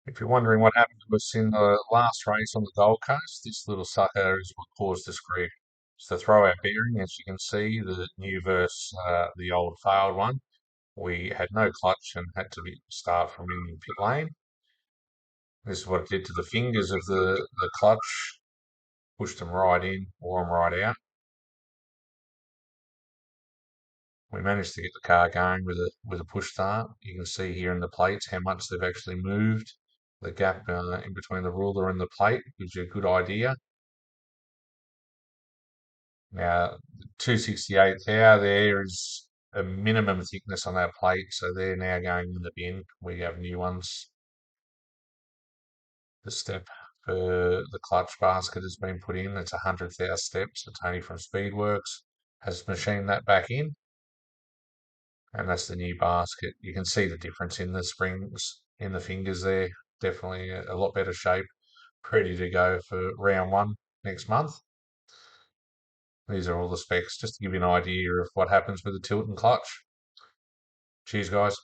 If you're wondering what happened to us in the last race on the Gold Coast, this little sucker is what caused the screw. It's the throwout bearing, as you can see, the new versus the old failed one. We had no clutch and had to start from in pit lane. This is what it did to the fingers of the clutch, pushed them right in, wore them right out. We managed to get the car going with a push start. You can see here in the plates how much they've actually moved. The gap in between the ruler and the plate gives you a good idea. Now, 268 thou there is a minimum thickness on that plate, so they're now going in the bin. We have new ones. The step for the clutch basket has been put in. It's 100,000 steps. So Tony from Speedworks has machined that back in, and that's the new basket. You can see the difference in the springs, in the fingers there. Definitely a lot better shape, ready to go for round one next month. These are all the specs, just to give you an idea of what happens with the tilt and clutch. Cheers, guys.